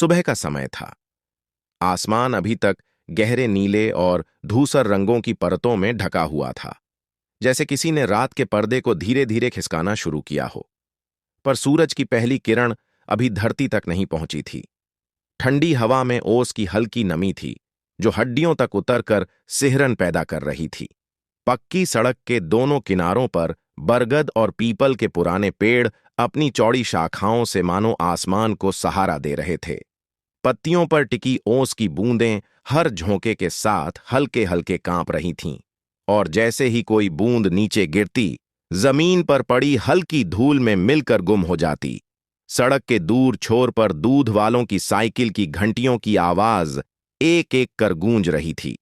सुबह का समय था। आसमान अभी तक गहरे नीले और धूसर रंगों की परतों में ढका हुआ था, जैसे किसी ने रात के पर्दे को धीरे धीरे खिसकाना शुरू किया हो। पर सूरज की पहली किरण अभी धरती तक नहीं पहुंची थी। ठंडी हवा में ओस की हल्की नमी थी, जो हड्डियों तक उतरकर सिहरन पैदा कर रही थी। पक्की सड़क के दोनों किनारों पर बरगद और पीपल के पुराने पेड़ अपनी चौड़ी शाखाओं से मानो आसमान को सहारा दे रहे थे। पत्तियों पर टिकी ओस की बूंदें हर झोंके के साथ हल्के हल्के कांप रही थीं, और जैसे ही कोई बूंद नीचे गिरती, जमीन पर पड़ी हल्की धूल में मिलकर गुम हो जाती। सड़क के दूर छोर पर दूध वालों की साइकिल की घंटियों की आवाज एक एक कर गूंज रही थी।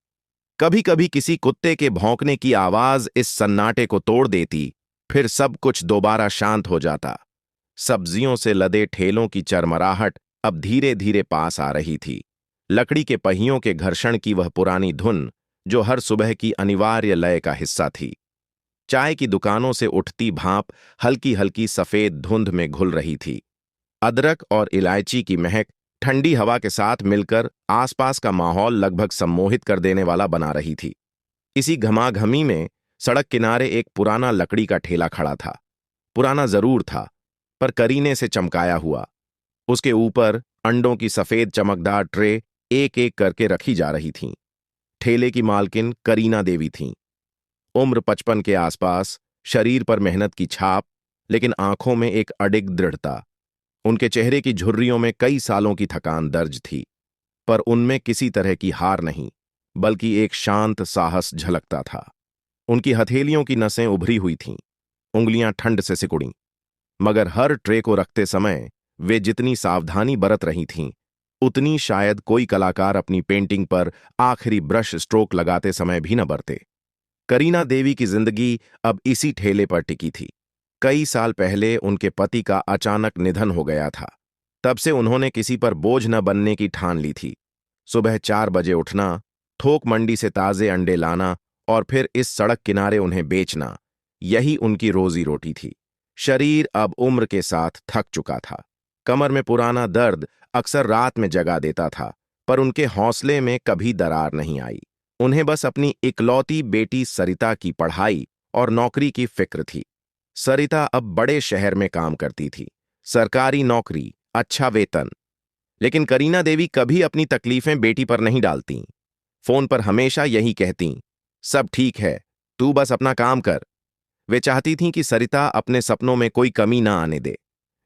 कभी कभी किसी कुत्ते के भौंकने की आवाज इस सन्नाटे को तोड़ देती, फिर सब कुछ दोबारा शांत हो जाता। सब्जियों से लदे ठेलों की चरमराहट अब धीरे धीरे पास आ रही थी। लकड़ी के पहियों के घर्षण की वह पुरानी धुन, जो हर सुबह की अनिवार्य लय का हिस्सा थी। चाय की दुकानों से उठती भाप हल्की हल्की सफेद धुंध में घुल रही थी। अदरक और इलायची की महक ठंडी हवा के साथ मिलकर आसपास का माहौल लगभग सम्मोहित कर देने वाला बना रही थी। इसी घमाघमी में सड़क किनारे एक पुराना लकड़ी का ठेला खड़ा था। पुराना जरूर था, पर करीने से चमकाया हुआ। उसके ऊपर अंडों की सफेद चमकदार ट्रे एक एक करके रखी जा रही थीं। ठेले की मालकिन करीना देवी थीं। उम्र 55 के आसपास, शरीर पर मेहनत की छाप, लेकिन आंखों में एक अडिग दृढ़ता। उनके चेहरे की झुर्रियों में कई सालों की थकान दर्ज थी, पर उनमें किसी तरह की हार नहीं, बल्कि एक शांत साहस झलकता था। उनकी हथेलियों की नसें उभरी हुई थीं, उंगलियां ठंड से सिकुड़ीं, मगर हर ट्रे को रखते समय वे जितनी सावधानी बरत रही थीं, उतनी शायद कोई कलाकार अपनी पेंटिंग पर आखिरी ब्रश स्ट्रोक लगाते समय भी न बरते। करीना देवी की जिंदगी अब इसी ठेले पर टिकी थी। कई साल पहले उनके पति का अचानक निधन हो गया था। तब से उन्होंने किसी पर बोझ न बनने की ठान ली थी। सुबह 4 बजे उठना, थोक मंडी से ताजे अंडे लाना और फिर इस सड़क किनारे उन्हें बेचना, यही उनकी रोजी रोटी थी। शरीर अब उम्र के साथ थक चुका था। कमर में पुराना दर्द अक्सर रात में जगा देता था, पर उनके हौसले में कभी दरार नहीं आई। उन्हें बस अपनी इकलौती बेटी सरिता की पढ़ाई और नौकरी की फिक्र थी। सरिता अब बड़े शहर में काम करती थी, सरकारी नौकरी, अच्छा वेतन। लेकिन करीना देवी कभी अपनी तकलीफें बेटी पर नहीं डालतीं। फोन पर हमेशा यही कहतीं, सब ठीक है, तू बस अपना काम कर। वे चाहती थीं कि सरिता अपने सपनों में कोई कमी ना आने दे।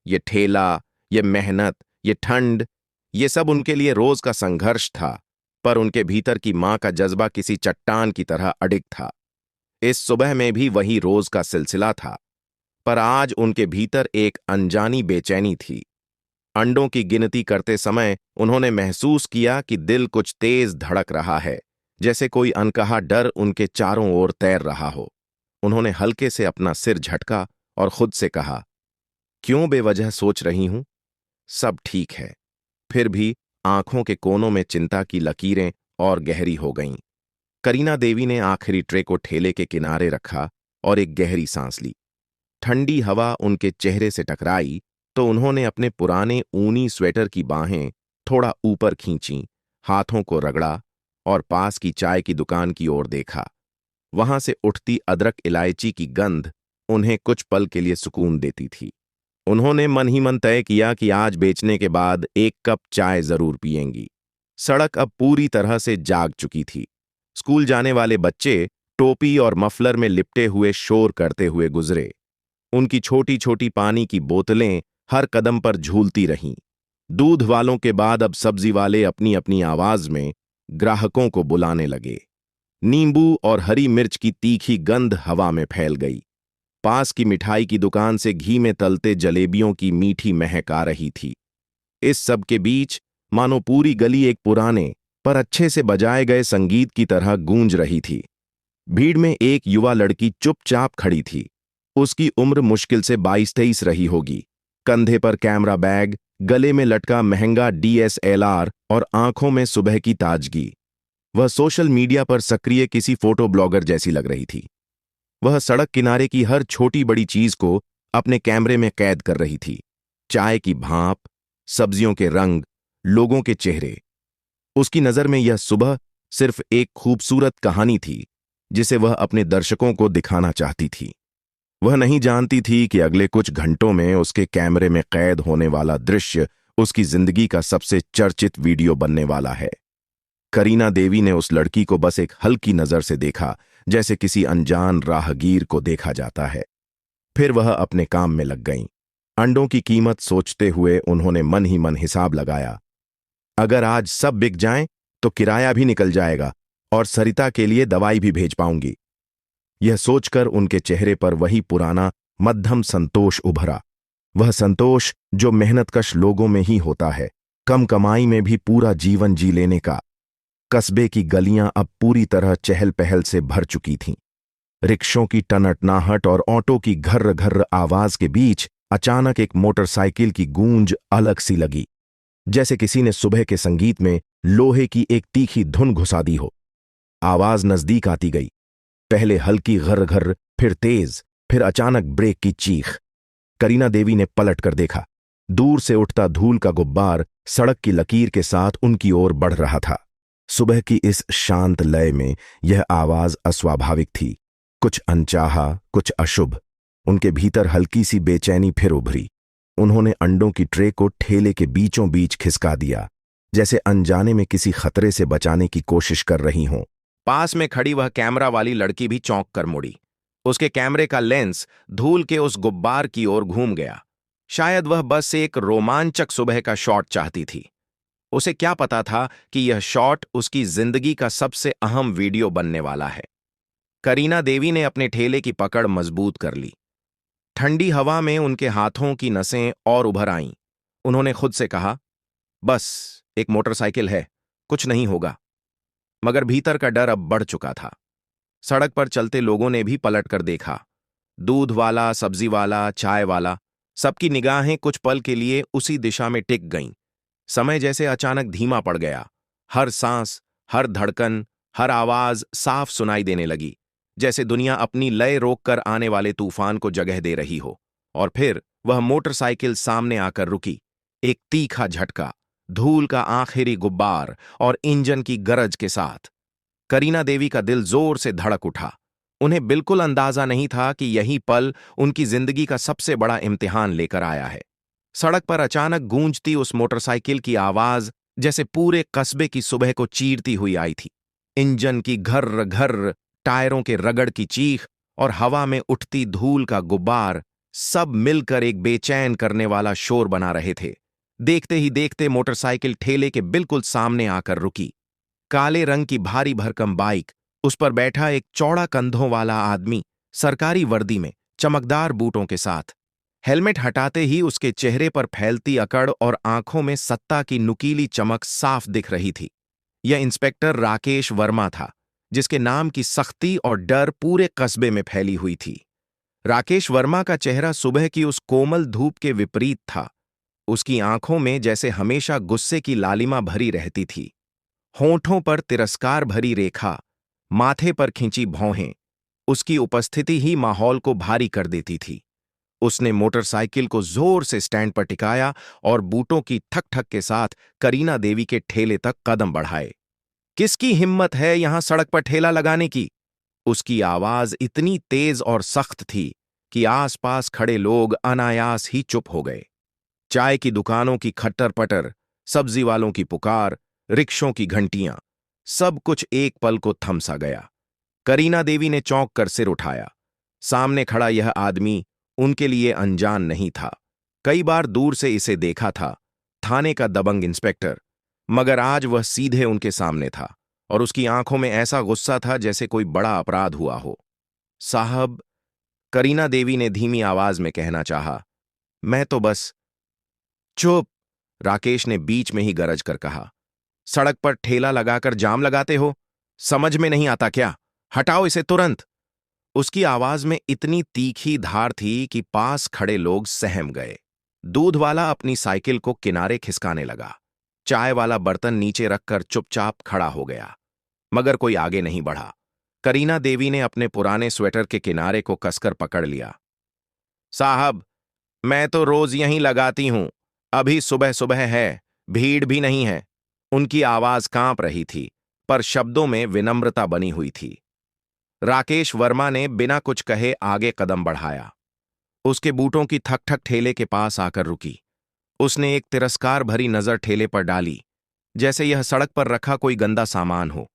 ये ठेला, ये मेहनत, ये ठंड, ये सब उनके लिए रोज का संघर्ष था, पर उनके भीतर की मां का जज्बा किसी चट्टान की तरह अडिग था। इस सुबह में भी वही रोज का सिलसिला था, पर आज उनके भीतर एक अनजानी बेचैनी थी। अंडों की गिनती करते समय उन्होंने महसूस किया कि दिल कुछ तेज धड़क रहा है, जैसे कोई अनकहा डर उनके चारों ओर तैर रहा हो। उन्होंने हल्के से अपना सिर झटका और खुद से कहा, क्यों बेवजह सोच रही हूं? सब ठीक है। फिर भी आंखों के कोनों में चिंता की लकीरें और गहरी हो गईं। करीना देवी ने आखिरी ट्रे को ठेले के किनारे रखा और एक गहरी सांस ली। ठंडी हवा उनके चेहरे से टकराई तो उन्होंने अपने पुराने ऊनी स्वेटर की बाहें थोड़ा ऊपर खींची, हाथों को रगड़ा और पास की चाय की दुकान की ओर देखा। वहां से उठती अदरक इलायची की गंध उन्हें कुछ पल के लिए सुकून देती थी। उन्होंने मन ही मन तय किया कि आज बेचने के बाद एक कप चाय जरूर पिएंगी। सड़क अब पूरी तरह से जाग चुकी थी। स्कूल जाने वाले बच्चे टोपी और मफलर में लिपटे हुए शोर करते हुए गुजरे। उनकी छोटी छोटी पानी की बोतलें हर कदम पर झूलती रहीं। दूध वालों के बाद अब सब्जी वाले अपनी अपनी आवाज में ग्राहकों को बुलाने लगे। नींबू और हरी मिर्च की तीखी गंध हवा में फैल गई। पास की मिठाई की दुकान से घी में तलते जलेबियों की मीठी महक आ रही थी। इस सब के बीच मानो पूरी गली एक पुराने पर अच्छे से बजाए गए संगीत की तरह गूंज रही थी। भीड़ में एक युवा लड़की चुपचाप खड़ी थी। उसकी उम्र मुश्किल से 22-23 रही होगी। कंधे पर कैमरा बैग, गले में लटका महंगा DSLR और आंखों में सुबह की ताजगी। वह सोशल मीडिया पर सक्रिय किसी फोटो ब्लॉगर जैसी लग रही थी। वह सड़क किनारे की हर छोटी बड़ी चीज को अपने कैमरे में कैद कर रही थी। चाय की भाप, सब्जियों के रंग, लोगों के चेहरे। उसकी नजर में यह सुबह सिर्फ एक खूबसूरत कहानी थी जिसे वह अपने दर्शकों को दिखाना चाहती थी। वह नहीं जानती थी कि अगले कुछ घंटों में उसके कैमरे में कैद होने वाला दृश्य उसकी जिंदगी का सबसे चर्चित वीडियो बनने वाला है। करीना देवी ने उस लड़की को बस एक हल्की नजर से देखा, जैसे किसी अनजान राहगीर को देखा जाता है। फिर वह अपने काम में लग गईं। अंडों की कीमत सोचते हुए उन्होंने मन ही मन हिसाब लगाया। अगर आज सब बिक जाएं तो किराया भी निकल जाएगा और सरिता के लिए दवाई भी भेज पाऊंगी। यह सोचकर उनके चेहरे पर वही पुराना मध्यम संतोष उभरा, वह संतोष जो मेहनतकश लोगों में ही होता है, कम कमाई में भी पूरा जीवन जी लेने का। कस्बे की गलियां अब पूरी तरह चहल पहल से भर चुकी थीं। रिक्शों की टनटनाहट और ऑटो की घर्र घर्र आवाज के बीच अचानक एक मोटरसाइकिल की गूंज अलग सी लगी, जैसे किसी ने सुबह के संगीत में लोहे की एक तीखी धुन घुसा दी हो। आवाज नजदीक आती गई, पहले हल्की घर्र घर्र, फिर तेज, फिर अचानक ब्रेक की चीख। करीना देवी ने पलट कर देखा। दूर से उठता धूल का गुब्बार सड़क की लकीर के साथ उनकी ओर बढ़ रहा था। सुबह की इस शांत लय में यह आवाज अस्वाभाविक थी, कुछ अनचाहा, कुछ अशुभ। उनके भीतर हल्की सी बेचैनी फिर उभरी। उन्होंने अंडों की ट्रे को ठेले के बीचों बीच खिसका दिया, जैसे अनजाने में किसी खतरे से बचाने की कोशिश कर रही हों। पास में खड़ी वह कैमरा वाली लड़की भी चौंक कर मुड़ी। उसके कैमरे का लेंस धूल के उस गुब्बार की ओर घूम गया। शायद वह बस एक रोमांचक सुबह का शॉट चाहती थी। उसे क्या पता था कि यह शॉट उसकी जिंदगी का सबसे अहम वीडियो बनने वाला है। करीना देवी ने अपने ठेले की पकड़ मजबूत कर ली। ठंडी हवा में उनके हाथों की नसें और उभर आईं। उन्होंने खुद से कहा, बस एक मोटरसाइकिल है, कुछ नहीं होगा। मगर भीतर का डर अब बढ़ चुका था। सड़क पर चलते लोगों ने भी पलट कर देखा। दूध वाला, सब्जी वाला, चाय वाला, सबकी निगाहें कुछ पल के लिए उसी दिशा में टिक गईं। समय जैसे अचानक धीमा पड़ गया। हर सांस, हर धड़कन, हर आवाज साफ सुनाई देने लगी, जैसे दुनिया अपनी लय रोककर आने वाले तूफान को जगह दे रही हो। और फिर वह मोटरसाइकिल सामने आकर रुकी। एक तीखा झटका, धूल का आखिरी गुब्बार और इंजन की गरज के साथ करीना देवी का दिल जोर से धड़क उठा। उन्हें बिल्कुल अंदाजा नहीं था कि यही पल उनकी जिंदगी का सबसे बड़ा इम्तिहान लेकर आया है। सड़क पर अचानक गूंजती उस मोटरसाइकिल की आवाज जैसे पूरे कस्बे की सुबह को चीरती हुई आई थी। इंजन की घर्र घर्र, टायरों के रगड़ की चीख और हवा में उठती धूल का गुब्बार सब मिलकर एक बेचैन करने वाला शोर बना रहे थे। देखते ही देखते मोटरसाइकिल ठेले के बिल्कुल सामने आकर रुकी। काले रंग की भारी भरकम बाइक, उस पर बैठा एक चौड़ा कंधों वाला आदमी, सरकारी वर्दी में, चमकदार बूटों के साथ। हेलमेट हटाते ही उसके चेहरे पर फैलती अकड़ और आंखों में सत्ता की नुकीली चमक साफ दिख रही थी। यह इंस्पेक्टर राकेश वर्मा था, जिसके नाम की सख्ती और डर पूरे कस्बे में फैली हुई थी। राकेश वर्मा का चेहरा सुबह की उस कोमल धूप के विपरीत था। उसकी आंखों में जैसे हमेशा गुस्से की लालिमा भरी रहती थी। होंठों पर तिरस्कार भरी रेखा, माथे पर खिंची भौहें, उसकी उपस्थिति ही माहौल को भारी कर देती थी। उसने मोटरसाइकिल को जोर से स्टैंड पर टिकाया और बूटों की ठक ठक के साथ करीना देवी के ठेले तक कदम बढ़ाए। किसकी हिम्मत है यहां सड़क पर ठेला लगाने की? उसकी आवाज इतनी तेज और सख्त थी कि आसपास खड़े लोग अनायास ही चुप हो गए। चाय की दुकानों की खट्टर पटर, सब्जी वालों की पुकार, रिक्शों की घंटियां, सब कुछ एक पल को थम सा गया। करीना देवी ने चौंक कर सिर उठाया। सामने खड़ा यह आदमी उनके लिए अनजान नहीं था। कई बार दूर से इसे देखा था, थाने का दबंग इंस्पेक्टर, मगर आज वह सीधे उनके सामने था और उसकी आंखों में ऐसा गुस्सा था जैसे कोई बड़ा अपराध हुआ हो। साहब, करीना देवी ने धीमी आवाज में कहना चाहा, मैं तो बस। चुप, राकेश ने बीच में ही गरज कर कहा। सड़क पर ठेला लगाकर जाम लगाते हो? समझ में नहीं आता क्या? हटाओ इसे तुरंत। उसकी आवाज में इतनी तीखी धार थी कि पास खड़े लोग सहम गए। दूध वाला अपनी साइकिल को किनारे खिसकाने लगा। चाय वाला बर्तन नीचे रखकर चुपचाप खड़ा हो गया, मगर कोई आगे नहीं बढ़ा। करीना देवी ने अपने पुराने स्वेटर के किनारे को कसकर पकड़ लिया। साहब, मैं तो रोज यहीं लगाती हूं, अभी सुबह सुबह है, भीड़ भी नहीं है। उनकी आवाज कांप रही थी, पर शब्दों में विनम्रता बनी हुई थी। राकेश वर्मा ने बिना कुछ कहे आगे कदम बढ़ाया। उसके बूटों की थक थक ठेले के पास आकर रुकी। उसने एक तिरस्कार भरी नजर ठेले पर डाली, जैसे यह सड़क पर रखा कोई गंदा सामान हो।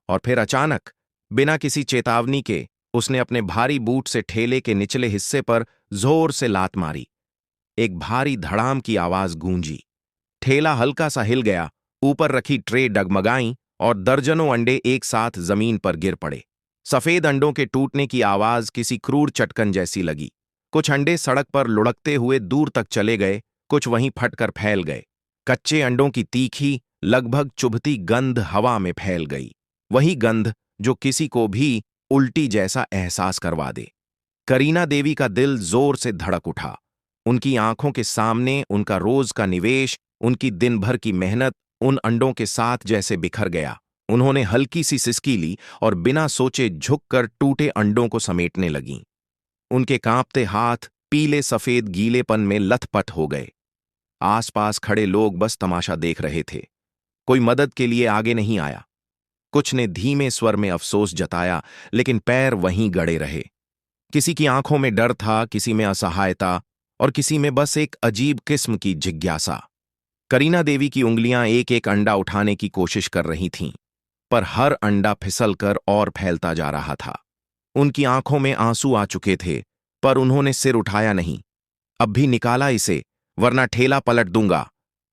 और फिर अचानक, बिना किसी चेतावनी के, उसने अपने भारी बूट से ठेले के निचले हिस्से पर जोर से लात मारी। एक भारी धड़ाम की आवाज गूंजी। ठेला हल्का सा हिल गया, ऊपर रखी ट्रे डगमगाई और दर्जनों अंडे एक साथ जमीन पर गिर पड़े। सफेद अंडों के टूटने की आवाज किसी क्रूर चटकन जैसी लगी। कुछ अंडे सड़क पर लुढ़कते हुए दूर तक चले गए, कुछ वहीं फटकर फैल गए। कच्चे अंडों की तीखी, लगभग चुभती गंध हवा में फैल गई। वही गंध जो किसी को भी उल्टी जैसा एहसास करवा दे। करीना देवी का दिल जोर से धड़क उठा। उनकी आंखों के सामने उनका रोज का निवेश, उनकी दिन भर की मेहनत उन अंडों के साथ जैसे बिखर गया। उन्होंने हल्की सी सिसकी ली और बिना सोचे झुककर टूटे अंडों को समेटने लगीं। उनके कांपते हाथ पीले सफेद गीलेपन में लथपथ हो गए। आसपास खड़े लोग बस तमाशा देख रहे थे। कोई मदद के लिए आगे नहीं आया। कुछ ने धीमे स्वर में अफसोस जताया, लेकिन पैर वहीं गड़े रहे। किसी की आंखों में डर था, किसी में असहायता और किसी में बस एक अजीब किस्म की जिज्ञासा। करीना देवी की उंगलियां एक एक अंडा उठाने की कोशिश कर रही थीं, पर हर अंडा फिसलकर और फैलता जा रहा था। उनकी आंखों में आंसू आ चुके थे, पर उन्होंने सिर उठाया नहीं। अब भी निकाला इसे, वरना ठेला पलट दूंगा।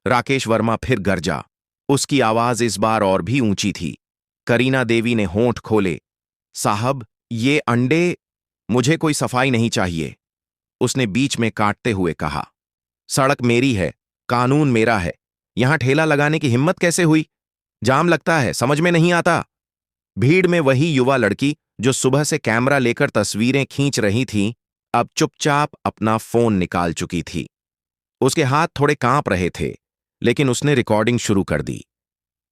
राकेश वर्मा फिर गरजा। उसकी आवाज इस बार और भी ऊंची थी। करीना देवी ने होंठ खोले। साहब, ये अंडे, मुझे कोई सफाई नहीं चाहिए, उसने बीच में काटते हुए कहा। सड़क मेरी है, कानून मेरा है। यहां ठेला लगाने की हिम्मत कैसे हुई? जाम लगता है, समझ में नहीं आता। भीड़ में वही युवा लड़की जो सुबह से कैमरा लेकर तस्वीरें खींच रही थी, अब चुपचाप अपना फोन निकाल चुकी थी। उसके हाथ थोड़े कांप रहे थे, लेकिन उसने रिकॉर्डिंग शुरू कर दी।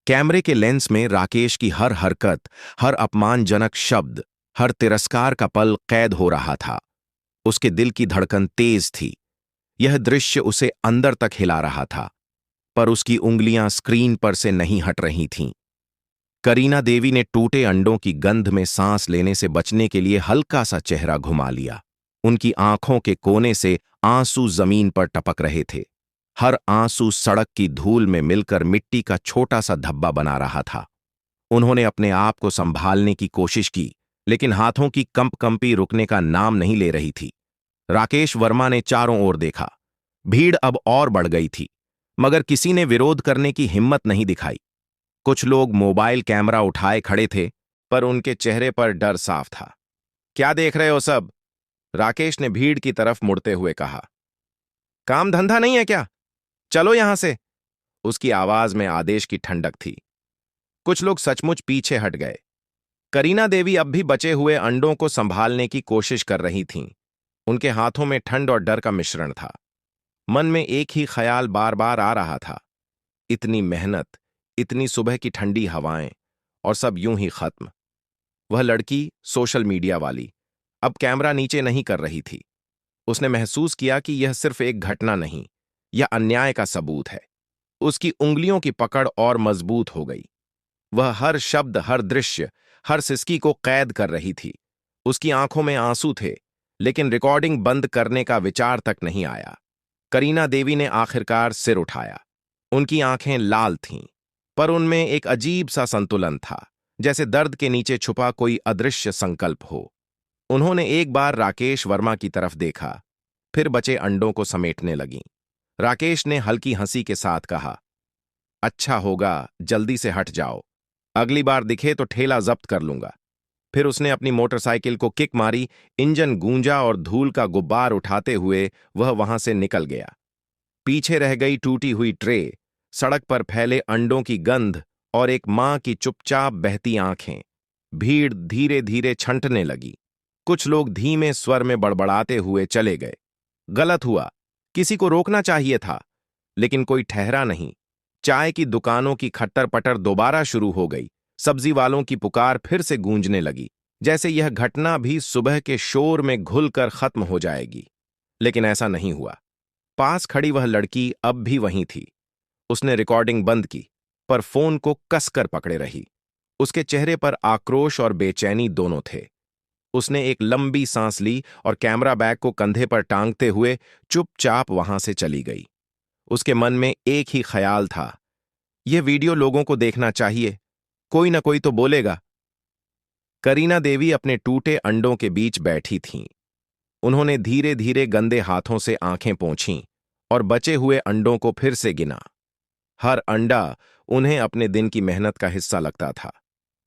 कैमरे के लेंस में राकेश की हर हरकत, हर अपमानजनक शब्द, हर तिरस्कार का पल कैद हो रहा था। उसके दिल की धड़कन तेज थी। यह दृश्य उसे अंदर तक हिला रहा था, पर उसकी उंगलियां स्क्रीन पर से नहीं हट रही थीं। करीना देवी ने टूटे अंडों की गंध में सांस लेने से बचने के लिए हल्का सा चेहरा घुमा लिया। उनकी आंखों के कोने से आंसू जमीन पर टपक रहे थे। हर आंसू सड़क की धूल में मिलकर मिट्टी का छोटा सा धब्बा बना रहा था। उन्होंने अपने आप को संभालने की कोशिश की, लेकिन हाथों की कंपकंपी रुकने का नाम नहीं ले रही थी। राकेश वर्मा ने चारों ओर देखा। भीड़ अब और बढ़ गई थी, मगर किसी ने विरोध करने की हिम्मत नहीं दिखाई। कुछ लोग मोबाइल कैमरा उठाए खड़े थे, पर उनके चेहरे पर डर साफ था। क्या देख रहे हो सब? राकेश ने भीड़ की तरफ मुड़ते हुए कहा। काम धंधा नहीं है क्या? चलो यहां से। उसकी आवाज में आदेश की ठंडक थी। कुछ लोग सचमुच पीछे हट गए। करीना देवी अब भी बचे हुए अंडों को संभालने की कोशिश कर रही थीं। उनके हाथों में ठंड और डर का मिश्रण था। मन में एक ही ख्याल बार बार आ रहा था, इतनी मेहनत, इतनी सुबह की ठंडी हवाएं, और सब यूं ही खत्म। वह लड़की, सोशल मीडिया वाली, अब कैमरा नीचे नहीं कर रही थी। उसने महसूस किया कि यह सिर्फ एक घटना नहीं, यह अन्याय का सबूत है। उसकी उंगलियों की पकड़ और मजबूत हो गई। वह हर शब्द, हर दृश्य, हर सिसकी को कैद कर रही थी। उसकी आंखों में आंसू थे, लेकिन रिकॉर्डिंग बंद करने का विचार तक नहीं आया। करीना देवी ने आखिरकार सिर उठाया। उनकी आंखें लाल थीं, पर उनमें एक अजीब सा संतुलन था, जैसे दर्द के नीचे छुपा कोई अदृश्य संकल्प हो। उन्होंने एक बार राकेश वर्मा की तरफ देखा, फिर बचे अंडों को समेटने लगीं। राकेश ने हल्की हंसी के साथ कहा, अच्छा होगा, जल्दी से हट जाओ। अगली बार दिखे तो ठेला जब्त कर लूंगा। फिर उसने अपनी मोटरसाइकिल को किक मारी, इंजन गूंजा और धूल का गुब्बार उठाते हुए वह वहां से निकल गया। पीछे रह गई टूटी हुई ट्रे, सड़क पर फैले अंडों की गंध और एक मां की चुपचाप बहती आंखें। भीड़ धीरे धीरे छंटने लगी। कुछ लोग धीमे स्वर में बड़बड़ाते हुए चले गए। गलत हुआ, किसी को रोकना चाहिए था, लेकिन कोई ठहरा नहीं। चाय की दुकानों की खट्टर पटर दोबारा शुरू हो गई। सब्जी वालों की पुकार फिर से गूंजने लगी, जैसे यह घटना भी सुबह के शोर में घुलकर खत्म हो जाएगी। लेकिन ऐसा नहीं हुआ। पास खड़ी वह लड़की अब भी वहीं थी। उसने रिकॉर्डिंग बंद की, पर फोन को कसकर पकड़े रही। उसके चेहरे पर आक्रोश और बेचैनी दोनों थे। उसने एक लंबी सांस ली और कैमरा बैग को कंधे पर टांगते हुए चुपचाप वहां से चली गई। उसके मन में एक ही ख्याल था, यह वीडियो लोगों को देखना चाहिए, कोई ना कोई तो बोलेगा। करीना देवी अपने टूटे अंडों के बीच बैठी थीं। उन्होंने धीरे धीरे गंदे हाथों से आंखें पोंछीं और बचे हुए अंडों को फिर से गिना। हर अंडा उन्हें अपने दिन की मेहनत का हिस्सा लगता था।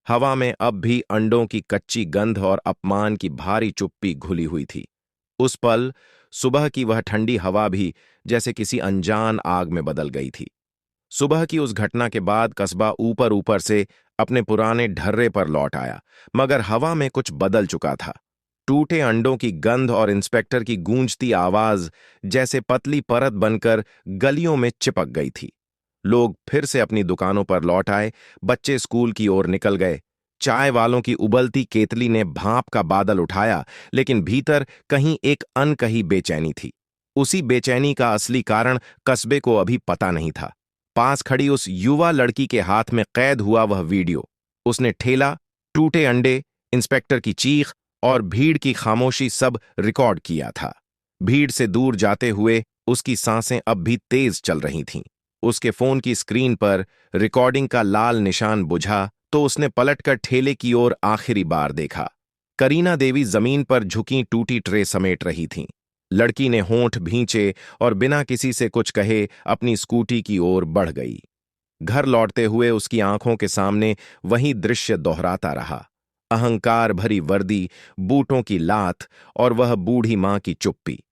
हवा में अब भी अंडों की कच्ची गंध और अपमान की भारी चुप्पी घुली हुई थी। उस पल सुबह की वह ठंडी हवा भी जैसे किसी अनजान आग में बदल गई थी। सुबह की उस घटना के बाद कस्बा ऊपर ऊपर से अपने पुराने ढर्रे पर लौट आया, मगर हवा में कुछ बदल चुका था। टूटे अंडों की गंध और इंस्पेक्टर की गूंजती आवाज जैसे पतली परत बनकर गलियों में चिपक गई थी। लोग फिर से अपनी दुकानों पर लौट आए, बच्चे स्कूल की ओर निकल गए। चाय वालों की उबलती केतली ने भाप का बादल उठाया, लेकिन भीतर कहीं एक अनकही बेचैनी थी। उसी बेचैनी का असली कारण कस्बे को अभी पता नहीं था। पास खड़ी उस युवा लड़की के हाथ में कैद हुआ वह वीडियो। उसने ठेला, टूटे अंडे, इंस्पेक्टर की चीख और भीड़ की खामोशी सब रिकॉर्ड किया था। भीड़ से दूर जाते हुए उसकी सांसें अब भी तेज चल रही थीं। उसके फोन की स्क्रीन पर रिकॉर्डिंग का लाल निशान बुझा तो उसने पलटकर ठेले की ओर आखिरी बार देखा। करीना देवी जमीन पर झुकी टूटी ट्रे समेट रही थीं। लड़की ने होंठ भींचे और बिना किसी से कुछ कहे अपनी स्कूटी की ओर बढ़ गई। घर लौटते हुए उसकी आंखों के सामने वही दृश्य दोहराता रहा। अहंकार भरी वर्दी, बूटों की लात और वह बूढ़ी मां की चुप्पी।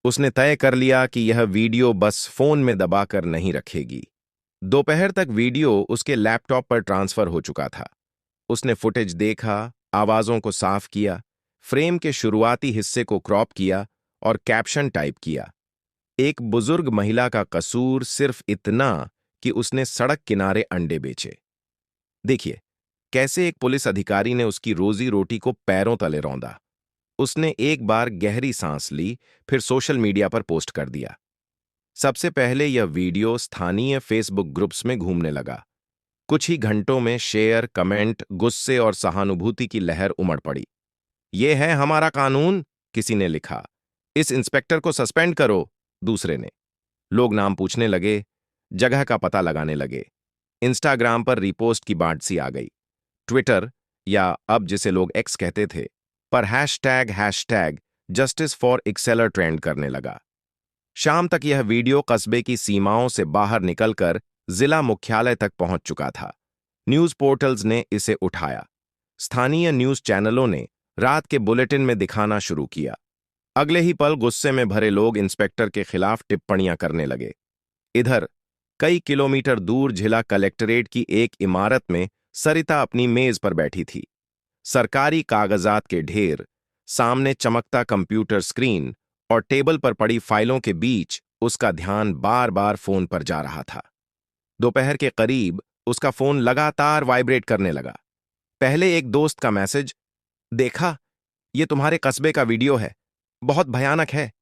उसने तय कर लिया कि यह वीडियो बस फोन में दबाकर नहीं रखेगी। दोपहर तक वीडियो उसके लैपटॉप पर ट्रांसफर हो चुका था। उसने फुटेज देखा, आवाजों को साफ किया, फ्रेम के शुरुआती हिस्से को क्रॉप किया और कैप्शन टाइप किया। एक बुजुर्ग महिला का कसूर सिर्फ इतना कि उसने सड़क किनारे अंडे बेचे। देखिए कैसे एक पुलिस अधिकारी ने उसकी रोजी रोटी को पैरों तले रौंदा। उसने एक बार गहरी सांस ली, फिर सोशल मीडिया पर पोस्ट कर दिया। सबसे पहले यह वीडियो स्थानीय फेसबुक ग्रुप्स में घूमने लगा। कुछ ही घंटों में शेयर, कमेंट, गुस्से और सहानुभूति की लहर उमड़ पड़ी। "यह है हमारा कानून", किसी ने लिखा। "इस इंस्पेक्टर को सस्पेंड करो", दूसरे ने। लोग नाम पूछने लगे, जगह का पता लगाने लगे। इंस्टाग्राम पर रिपोस्ट की बाढ़ सी आ गई। ट्विटर, या अब जिसे लोग एक्स कहते थे, पर हैशटैग जस्टिस फॉर एक्सेलर ट्रेंड करने लगा। शाम तक यह वीडियो कस्बे की सीमाओं से बाहर निकलकर जिला मुख्यालय तक पहुंच चुका था। न्यूज पोर्टल्स ने इसे उठाया। स्थानीय न्यूज चैनलों ने रात के बुलेटिन में दिखाना शुरू किया। अगले ही पल गुस्से में भरे लोग इंस्पेक्टर के खिलाफ टिप्पणियां करने लगे। इधर कई किलोमीटर दूर जिला कलेक्टरेट की एक इमारत में सरिता अपनी मेज पर बैठी थी। सरकारी कागजात के ढेर, सामने चमकता कंप्यूटर स्क्रीन और टेबल पर पड़ी फाइलों के बीच उसका ध्यान बार बार फोन पर जा रहा था। दोपहर के करीब उसका फोन लगातार वाइब्रेट करने लगा। पहले एक दोस्त का मैसेज, "देखा, ये तुम्हारे कस्बे का वीडियो है, बहुत भयानक है।"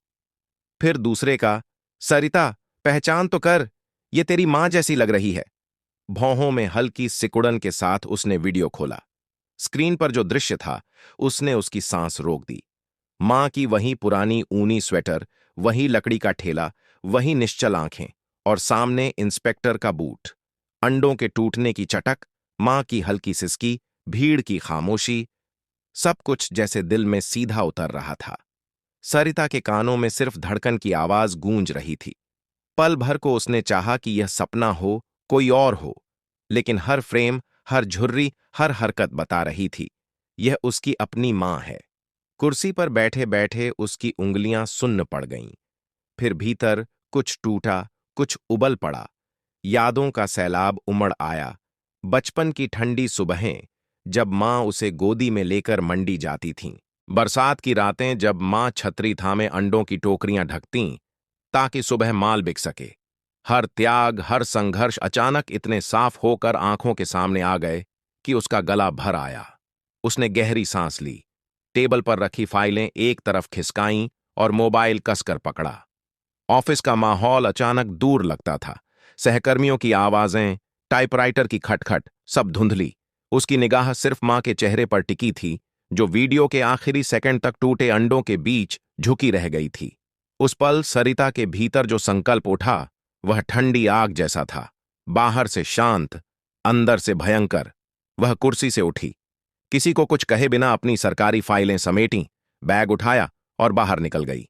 फिर दूसरे का, "सरिता, पहचान तो कर, ये तेरी मां जैसी लग रही है।" भौहों में हल्की सिकुड़न के साथ उसने वीडियो खोला। स्क्रीन पर जो दृश्य था, उसने उसकी सांस रोक दी। मां की वही पुरानी ऊनी स्वेटर, वही लकड़ी का ठेला, वही निश्चल आंखें और सामने इंस्पेक्टर का बूट। अंडों के टूटने की चटक, मां की हल्की सिसकी, भीड़ की खामोशी, सब कुछ जैसे दिल में सीधा उतर रहा था। सरिता के कानों में सिर्फ धड़कन की आवाज गूंज रही थी। पल भर को उसने चाहा कि यह सपना हो, कोई और हो, लेकिन हर फ्रेम, हर झुर्री, हर हरकत बता रही थी, यह उसकी अपनी मां है। कुर्सी पर बैठे बैठे उसकी उंगलियां सुन्न पड़ गईं। फिर भीतर कुछ टूटा, कुछ उबल पड़ा। यादों का सैलाब उमड़ आया। बचपन की ठंडी सुबहें, जब मां उसे गोदी में लेकर मंडी जाती थीं। बरसात की रातें, जब मां छतरी थामे अंडों की टोकरियां ढकतीं ताकि सुबह माल बिक सके। हर त्याग, हर संघर्ष अचानक इतने साफ होकर आंखों के सामने आ गए कि उसका गला भर आया। उसने गहरी सांस ली, टेबल पर रखी फाइलें एक तरफ खिसकाईं और मोबाइल कसकर पकड़ा। ऑफिस का माहौल अचानक दूर लगता था, सहकर्मियों की आवाजें, टाइपराइटर की खटखट, सब धुंधली। उसकी निगाह सिर्फ मां के चेहरे पर टिकी थी, जो वीडियो के आखिरी सेकंड तक टूटे अंडों के बीच झुकी रह गई थी। उस पल सरिता के भीतर जो संकल्प उठा, वह ठंडी आग जैसा था। बाहर से शांत, अंदर से भयंकर। वह कुर्सी से उठी, किसी को कुछ कहे बिना अपनी सरकारी फाइलें समेटीं, बैग उठाया और बाहर निकल गई।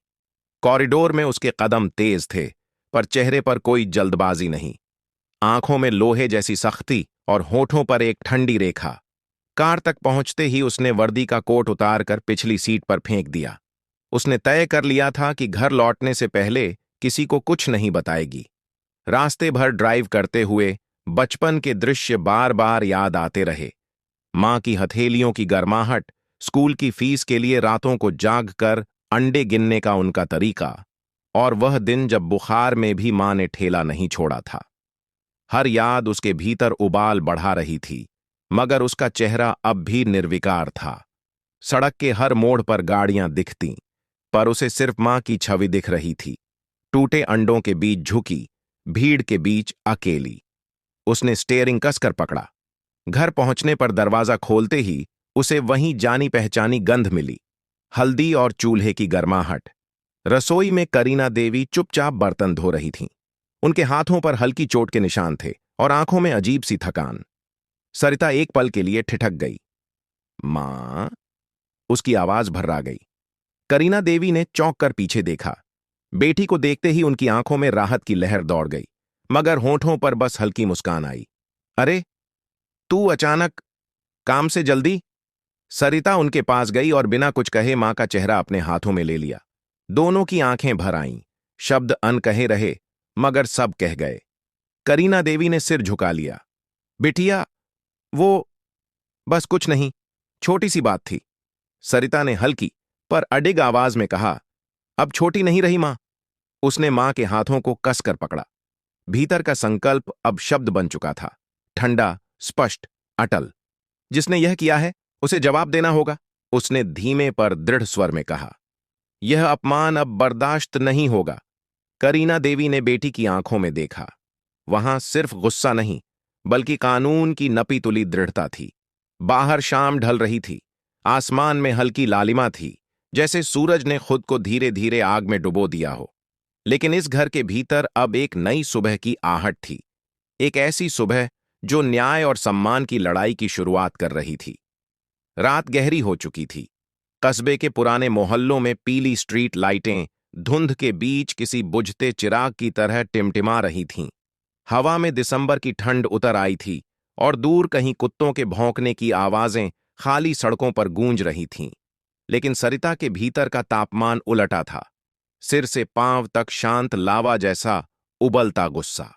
कॉरिडोर में उसके कदम तेज थे, पर चेहरे पर कोई जल्दबाजी नहीं। आंखों में लोहे जैसी सख्ती और होठों पर एक ठंडी रेखा। कार तक पहुंचते ही उसने वर्दी का कोट उतारकर पिछली सीट पर फेंक दिया। उसने तय कर लिया था कि घर लौटने से पहले किसी को कुछ नहीं बताएगी। रास्ते भर ड्राइव करते हुए बचपन के दृश्य बार बार याद आते रहे। मां की हथेलियों की गर्माहट, स्कूल की फीस के लिए रातों को जाग कर अंडे गिनने का उनका तरीका, और वह दिन जब बुखार में भी मां ने ठेला नहीं छोड़ा था। हर याद उसके भीतर उबाल बढ़ा रही थी, मगर उसका चेहरा अब भी निर्विकार था। सड़क के हर मोड़ पर गाड़ियां दिखतीं, पर उसे सिर्फ मां की छवि दिख रही थी, टूटे अंडों के बीच झुकी, भीड़ के बीच अकेली। उसने स्टीयरिंग कसकर पकड़ा। घर पहुंचने पर दरवाजा खोलते ही उसे वहीं जानी पहचानी गंध मिली, हल्दी और चूल्हे की गर्माहट। रसोई में करीना देवी चुपचाप बर्तन धो रही थीं। उनके हाथों पर हल्की चोट के निशान थे और आंखों में अजीब सी थकान। सरिता एक पल के लिए ठिठक गई। मां, उसकी आवाज भर्रा गई। करीना देवी ने चौंक कर पीछे देखा। बेटी को देखते ही उनकी आंखों में राहत की लहर दौड़ गई, मगर होठों पर बस हल्की मुस्कान आई। अरे, तू अचानक, काम से जल्दी? सरिता उनके पास गई और बिना कुछ कहे मां का चेहरा अपने हाथों में ले लिया। दोनों की आंखें भर आईं। शब्द अनकहे रहे, मगर सब कह गए। करीना देवी ने सिर झुका लिया। बिटिया, वो बस कुछ नहीं, छोटी सी बात थी। सरिता ने हल्की पर अडिग आवाज में कहा। अब छोटी नहीं रही मां। उसने मां के हाथों को कसकर पकड़ा। भीतर का संकल्प अब शब्द बन चुका था, ठंडा, स्पष्ट, अटल। जिसने यह किया है उसे जवाब देना होगा, उसने धीमे पर दृढ़ स्वर में कहा। यह अपमान अब बर्दाश्त नहीं होगा। करीना देवी ने बेटी की आंखों में देखा। वहां सिर्फ गुस्सा नहीं, बल्कि कानून की नपी तुली दृढ़ता थी। बाहर शाम ढल रही थी। आसमान में हल्की लालिमा थी, जैसे सूरज ने खुद को धीरे धीरे आग में डुबो दिया हो। लेकिन इस घर के भीतर अब एक नई सुबह की आहट थी। एक ऐसी सुबह जो न्याय और सम्मान की लड़ाई की शुरुआत कर रही थी। रात गहरी हो चुकी थी। कस्बे के पुराने मोहल्लों में पीली स्ट्रीट लाइटें धुंध के बीच किसी बुझते चिराग की तरह टिमटिमा रही थीं। हवा में दिसंबर की ठंड उतर आई थी और दूर कहीं कुत्तों के भौंकने की आवाजें खाली सड़कों पर गूंज रही थीं। लेकिन सरिता के भीतर का तापमान उलटा था। सिर से पांव तक शांत लावा जैसा उबलता गुस्सा।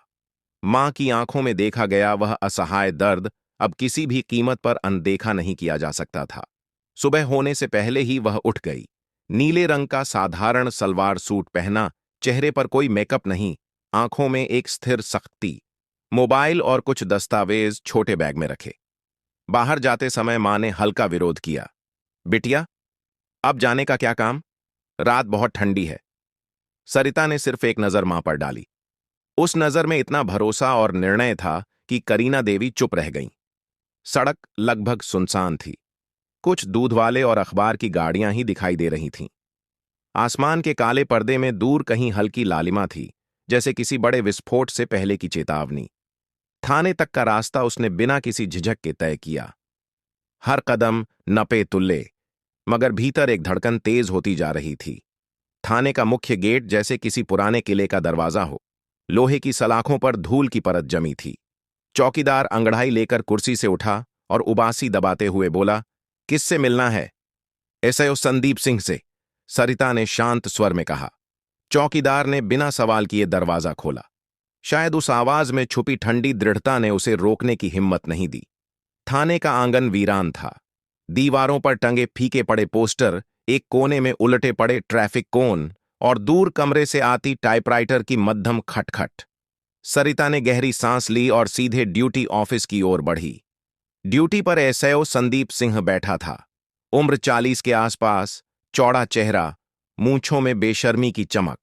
मां की आंखों में देखा गया वह असहाय दर्द अब किसी भी कीमत पर अनदेखा नहीं किया जा सकता था। सुबह होने से पहले ही वह उठ गई। नीले रंग का साधारण सलवार सूट पहना, चेहरे पर कोई मेकअप नहीं, आंखों में एक स्थिर सख्ती। मोबाइल और कुछ दस्तावेज छोटे बैग में रखे। बाहर जाते समय मां ने हल्का विरोध किया। बिटिया, अब जाने का क्या काम? रात बहुत ठंडी है। सरिता ने सिर्फ एक नजर मां पर डाली। उस नजर में इतना भरोसा और निर्णय था कि करीना देवी चुप रह गईं। सड़क लगभग सुनसान थी। कुछ दूध वाले और अखबार की गाड़ियां ही दिखाई दे रही थीं। आसमान के काले पर्दे में दूर कहीं हल्की लालिमा थी, जैसे किसी बड़े विस्फोट से पहले की चेतावनी। थाने तक का रास्ता उसने बिना किसी झिझक के तय किया। हर कदम नपे तुल्ले, मगर भीतर एक धड़कन तेज होती जा रही थी। थाने का मुख्य गेट जैसे किसी पुराने किले का दरवाजा हो। लोहे की सलाखों पर धूल की परत जमी थी। चौकीदार अंगड़ाई लेकर कुर्सी से उठा और उबासी दबाते हुए बोला, किससे मिलना है? एसआई संदीप सिंह से, सरिता ने शांत स्वर में कहा। चौकीदार ने बिना सवाल किए दरवाजा खोला। शायद उस आवाज में छुपी ठंडी दृढ़ता ने उसे रोकने की हिम्मत नहीं दी। थाने का आंगन वीरान था। दीवारों पर टंगे फीके पड़े पोस्टर, एक कोने में उलटे पड़े ट्रैफिक कोन और दूर कमरे से आती टाइपराइटर की मध्यम खटखट। सरिता ने गहरी सांस ली और सीधे ड्यूटी ऑफिस की ओर बढ़ी। ड्यूटी पर एसआई संदीप सिंह बैठा था। उम्र 40 के आसपास, चौड़ा चेहरा, मूंछों में बेशर्मी की चमक।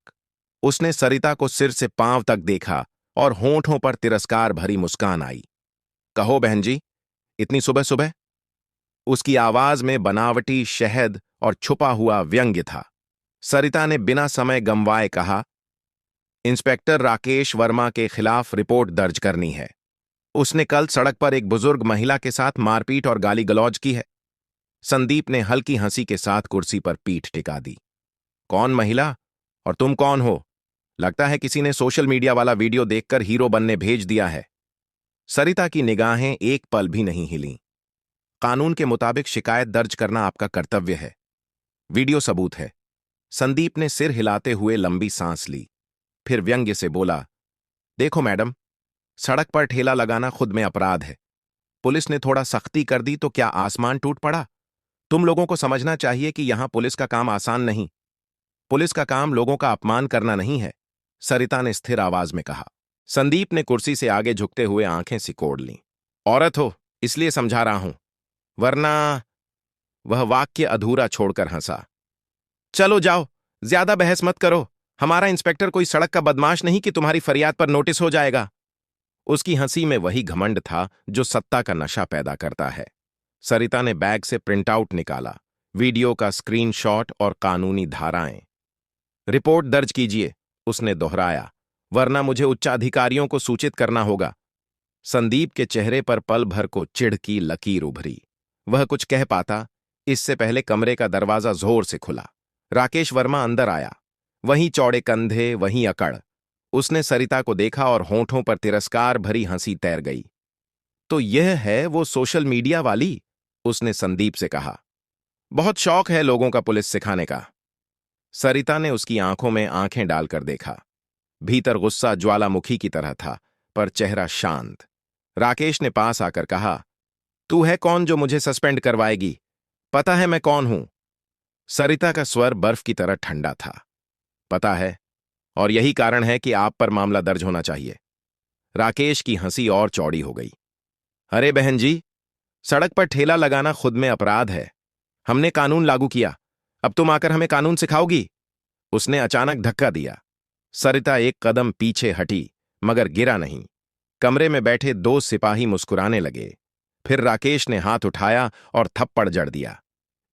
उसने सरिता को सिर से पांव तक देखा और होंठों पर तिरस्कार भरी मुस्कान आई। कहो बहन जी, इतनी सुबह सुबह? उसकी आवाज में बनावटी शहद और छुपा हुआ व्यंग्य था। सरिता ने बिना समय गंवाए कहा, इंस्पेक्टर राकेश वर्मा के खिलाफ रिपोर्ट दर्ज करनी है। उसने कल सड़क पर एक बुजुर्ग महिला के साथ मारपीट और गाली गलौज की है। संदीप ने हल्की हंसी के साथ कुर्सी पर पीठ टिका दी। कौन महिला? और तुम कौन हो? लगता है किसी ने सोशल मीडिया वाला वीडियो देखकर हीरो बनने भेज दिया है। सरिता की निगाहें एक पल भी नहीं हिलीं। कानून के मुताबिक शिकायत दर्ज करना आपका कर्तव्य है। वीडियो सबूत है। संदीप ने सिर हिलाते हुए लंबी सांस ली, फिर व्यंग्य से बोला, देखो मैडम, सड़क पर ठेला लगाना खुद में अपराध है। पुलिस ने थोड़ा सख्ती कर दी तो क्या आसमान टूट पड़ा? तुम लोगों को समझना चाहिए कि यहां पुलिस का काम आसान नहीं। पुलिस का काम लोगों का अपमान करना नहीं है, सरिता ने स्थिर आवाज में कहा। संदीप ने कुर्सी से आगे झुकते हुए आंखें सिकोड़ लीं। औरत हो, इसलिए समझा रहा हूं, वरना। वह वाक्य अधूरा छोड़कर हंसा। चलो जाओ, ज्यादा बहस मत करो। हमारा इंस्पेक्टर कोई सड़क का बदमाश नहीं कि तुम्हारी फरियाद पर नोटिस हो जाएगा। उसकी हंसी में वही घमंड था जो सत्ता का नशा पैदा करता है। सरिता ने बैग से प्रिंटआउट निकाला, वीडियो का स्क्रीनशॉट और कानूनी धाराएं। रिपोर्ट दर्ज कीजिए, उसने दोहराया, वरना मुझे उच्चाधिकारियों को सूचित करना होगा। संदीप के चेहरे पर पल भर को चिढ़ की लकीर उभरी। वह कुछ कह पाता, इससे पहले कमरे का दरवाजा जोर से खुला। राकेश वर्मा अंदर आया। वहीं चौड़े कंधे, वहीं अकड़। उसने सरिता को देखा और होंठों पर तिरस्कार भरी हंसी तैर गई। तो यह है वो सोशल मीडिया वाली? उसने संदीप से कहा। बहुत शौक है लोगों का पुलिस सिखाने का। सरिता ने उसकी आंखों में आंखें डालकर देखा। भीतर गुस्सा ज्वालामुखी की तरह था, पर चेहरा शांत। राकेश ने पास आकर कहा, तू है कौन जो मुझे सस्पेंड करवाएगी? पता है मैं कौन हूं? सरिता का स्वर बर्फ की तरह ठंडा था। पता है, और यही कारण है कि आप पर मामला दर्ज होना चाहिए। राकेश की हंसी और चौड़ी हो गई। अरे बहन जी, सड़क पर ठेला लगाना खुद में अपराध है। हमने कानून लागू किया, अब तुम आकर हमें कानून सिखाओगी? उसने अचानक धक्का दिया। सरिता एक कदम पीछे हटी, मगर गिरा नहीं। कमरे में बैठे दो सिपाही मुस्कुराने लगे। फिर राकेश ने हाथ उठाया और थप्पड़ जड़ दिया।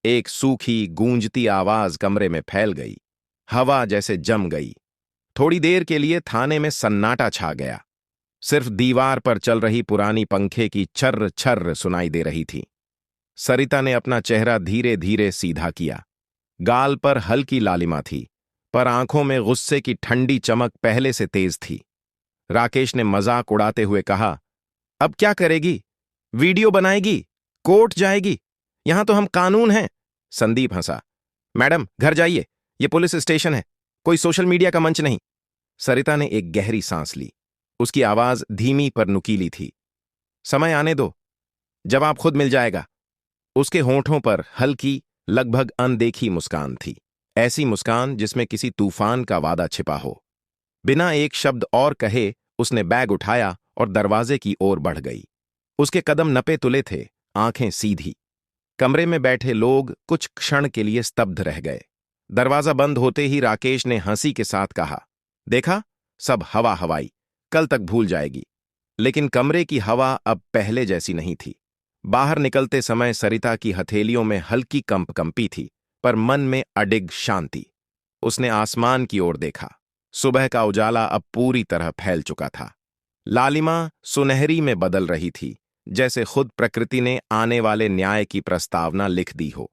एक सूखी गूंजती आवाज कमरे में फैल गई। हवा जैसे जम गई। थोड़ी देर के लिए थाने में सन्नाटा छा गया। सिर्फ दीवार पर चल रही पुरानी पंखे की छर्र छर्र सुनाई दे रही थी। सरिता ने अपना चेहरा धीरे धीरे सीधा किया। गाल पर हल्की लालिमा थी, पर आंखों में गुस्से की ठंडी चमक पहले से तेज थी। राकेश ने मजाक उड़ाते हुए कहा, अब क्या करेगी? वीडियो बनाएगी? कोर्ट जाएगी? यहां तो हम कानून हैं। संदीप हंसा। मैडम, घर जाइए, यह पुलिस स्टेशन है, कोई सोशल मीडिया का मंच नहीं। सरिता ने एक गहरी सांस ली। उसकी आवाज धीमी पर नुकीली थी। समय आने दो, जवाब खुद मिल जाएगा। उसके होंठों पर हल्की, लगभग अनदेखी मुस्कान थी। ऐसी मुस्कान जिसमें किसी तूफान का वादा छिपा हो। बिना एक शब्द और कहे उसने बैग उठाया और दरवाजे की ओर बढ़ गई। उसके कदम नपे तुले थे, आंखें सीधी। कमरे में बैठे लोग कुछ क्षण के लिए स्तब्ध रह गए। दरवाजा बंद होते ही राकेश ने हंसी के साथ कहा, देखा, सब हवा हवाई, कल तक भूल जाएगी। लेकिन कमरे की हवा अब पहले जैसी नहीं थी। बाहर निकलते समय सरिता की हथेलियों में हल्की कंपी थी, पर मन में अडिग शांति। उसने आसमान की ओर देखा। सुबह का उजाला अब पूरी तरह फैल चुका था। लालिमा सुनहरी में बदल रही थी, जैसे खुद प्रकृति ने आने वाले न्याय की प्रस्तावना लिख दी हो।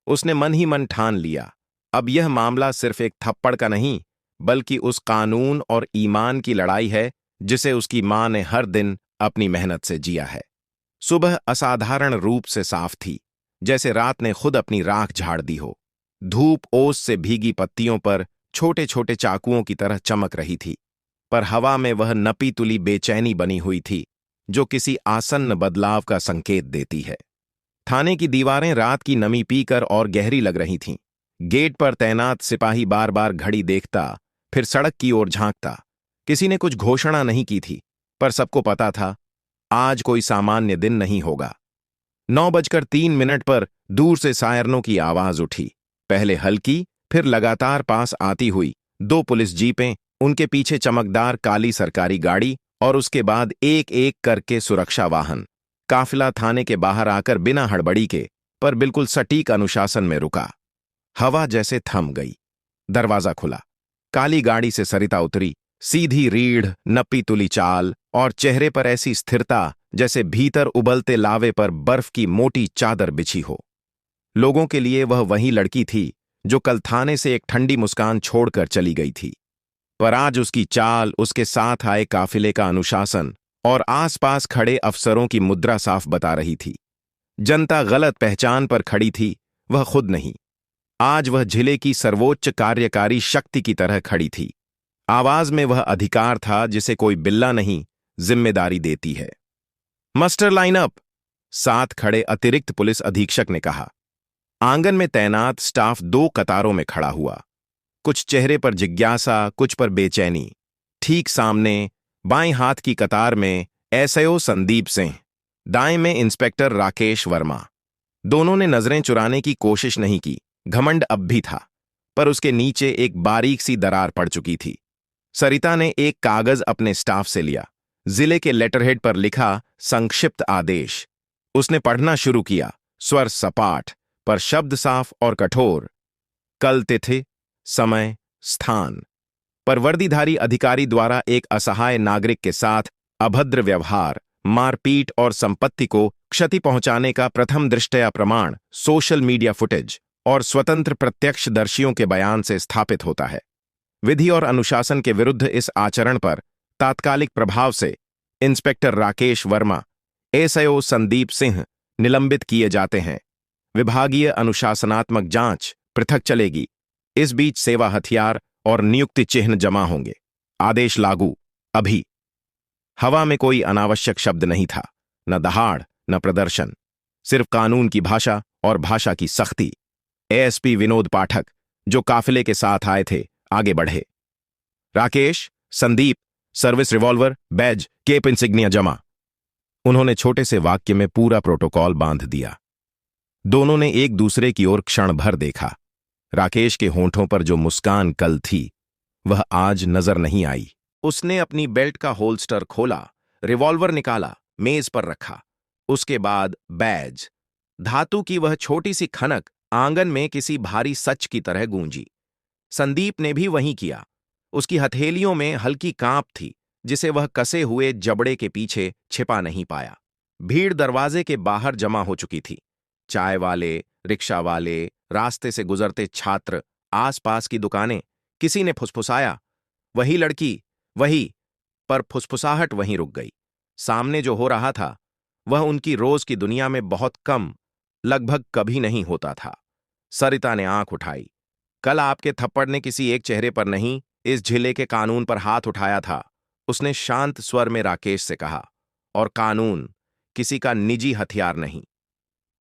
उसने मन ही मन ठान लिया, अब यह मामला सिर्फ एक थप्पड़ का नहीं, बल्कि उस कानून और ईमान की लड़ाई है जिसे उसकी मां ने हर दिन अपनी मेहनत से जिया है। सुबह असाधारण रूप से साफ थी, जैसे रात ने खुद अपनी राख झाड़ दी हो। धूप ओस से भीगी पत्तियों पर छोटे छोटे चाकुओं की तरह चमक रही थी, पर हवा में वह नपी तुली बेचैनी बनी हुई थी जो किसी आसन्न बदलाव का संकेत देती है। थाने की दीवारें रात की नमी पीकर और गहरी लग रही थीं। गेट पर तैनात सिपाही बार बार घड़ी देखता, फिर सड़क की ओर झांकता। किसी ने कुछ घोषणा नहीं की थी, पर सबको पता था आज कोई सामान्य दिन नहीं होगा। 9:03 पर दूर से सायरनों की आवाज उठी, पहले हल्की, फिर लगातार पास आती हुई। 2 पुलिस जीपें, उनके पीछे चमकदार काली सरकारी गाड़ी और उसके बाद एक एक करके सुरक्षा वाहन। काफिला थाने के बाहर आकर बिना हड़बड़ी के पर बिल्कुल सटीक अनुशासन में रुका। हवा जैसे थम गई। दरवाजा खुला। काली गाड़ी से सरिता उतरी। सीधी रीढ़, नप्पी तुली चाल और चेहरे पर ऐसी स्थिरता जैसे भीतर उबलते लावे पर बर्फ की मोटी चादर बिछी हो। लोगों के लिए वह वही लड़की थी जो कल थाने से एक ठंडी मुस्कान छोड़कर चली गई थी, पर आज उसकी चाल, उसके साथ आए काफिले का अनुशासन और आसपास खड़े अफसरों की मुद्रा साफ बता रही थी। जनता गलत पहचान पर खड़ी थी, वह खुद नहीं। आज वह जिले की सर्वोच्च कार्यकारी शक्ति की तरह खड़ी थी। आवाज में वह अधिकार था जिसे कोई बिल्ला नहीं, जिम्मेदारी देती है। मस्टर लाइनअप, साथ खड़े अतिरिक्त पुलिस अधीक्षक ने कहा। आंगन में तैनात स्टाफ दो कतारों में खड़ा हुआ। कुछ चेहरे पर जिज्ञासा, कुछ पर बेचैनी। ठीक सामने बाएं हाथ की कतार में एसआईओ संदीप सिंह, दाएं में इंस्पेक्टर राकेश वर्मा। दोनों ने नजरें चुराने की कोशिश नहीं की। घमंड अब भी था, पर उसके नीचे एक बारीक सी दरार पड़ चुकी थी। सरिता ने एक कागज अपने स्टाफ से लिया। जिले के लेटरहेड पर लिखा संक्षिप्त आदेश। उसने पढ़ना शुरू किया, स्वर सपाट पर शब्द साफ और कठोर। कल तिथि, समय, स्थान पर वर्दीधारी अधिकारी द्वारा एक असहाय नागरिक के साथ अभद्र व्यवहार, मारपीट और संपत्ति को क्षति पहुंचाने का प्रथम दृष्टया प्रमाण सोशल मीडिया फुटेज और स्वतंत्र प्रत्यक्षदर्शियों के बयान से स्थापित होता है। विधि और अनुशासन के विरुद्ध इस आचरण पर तात्कालिक प्रभाव से इंस्पेक्टर राकेश वर्मा, एसआईओ संदीप सिंह निलंबित किए जाते हैं। विभागीय अनुशासनात्मक जांच पृथक चलेगी। इस बीच सेवा हथियार और नियुक्ति चिन्ह जमा होंगे। आदेश लागू अभी। हवा में कोई अनावश्यक शब्द नहीं था, न दहाड़ न प्रदर्शन, सिर्फ कानून की भाषा और भाषा की सख्ती। एएसपी विनोद पाठक, जो काफिले के साथ आए थे, आगे बढ़े। Rakesh, Sandeep, service revolver, badge, cap insignia जमा। उन्होंने छोटे से वाक्य में पूरा प्रोटोकॉल बांध दिया। दोनों ने एक दूसरे की ओर क्षण भर देखा। राकेश के होंठों पर जो मुस्कान कल थी, वह आज नजर नहीं आई। उसने अपनी बेल्ट का होल्स्टर खोला, रिवॉल्वर निकाला, मेज पर रखा। उसके बाद बैज। धातु की वह छोटी सी खनक आंगन में किसी भारी सच की तरह गूंजी। संदीप ने भी वहीं किया। उसकी हथेलियों में हल्की कांप थी, जिसे वह कसे हुए जबड़े के पीछे छिपा नहीं पाया। भीड़ दरवाजे के बाहर जमा हो चुकी थी। चाय वाले, रिक्शा वाले, रास्ते से गुजरते छात्र, आसपास की दुकानें। किसी ने फुसफुसाया, वही लड़की, वही, पर फुसफुसाहट वहीं रुक गई। सामने जो हो रहा था, वह उनकी रोज की दुनिया में बहुत कम, लगभग कभी नहीं होता था। सरिता ने आंख उठाई। कल आपके थप्पड़ ने किसी एक चेहरे पर नहीं, इस जिले के कानून पर हाथ उठाया था, उसने शांत स्वर में राकेश से कहा। और कानून किसी का निजी हथियार नहीं।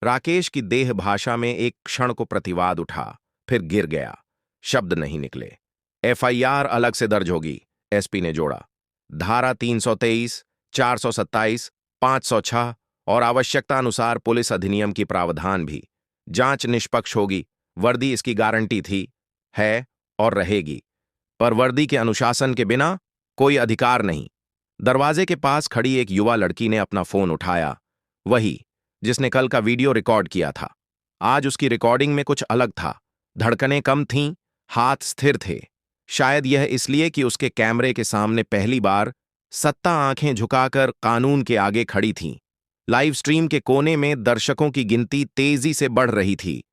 राकेश की देह भाषा में एक क्षण को प्रतिवाद उठा, फिर गिर गया। शब्द नहीं निकले। एफआईआर अलग से दर्ज होगी, एसपी ने जोड़ा। धारा 323, 427, 506 और आवश्यकता अनुसार पुलिस अधिनियम की प्रावधान भी। जांच निष्पक्ष होगी, वर्दी इसकी गारंटी थी, है और रहेगी। पर वर्दी के अनुशासन के बिना कोई अधिकार नहीं। दरवाजे के पास खड़ी एक युवा लड़की ने अपना फोन उठाया, वही जिसने कल का वीडियो रिकॉर्ड किया था। आज उसकी रिकॉर्डिंग में कुछ अलग था। धड़कनें कम थीं, हाथ स्थिर थे। शायद यह इसलिए कि उसके कैमरे के सामने पहली बार सत्ता आंखें झुकाकर कानून के आगे खड़ी थी। लाइव स्ट्रीम के कोने में दर्शकों की गिनती तेजी से बढ़ रही थी।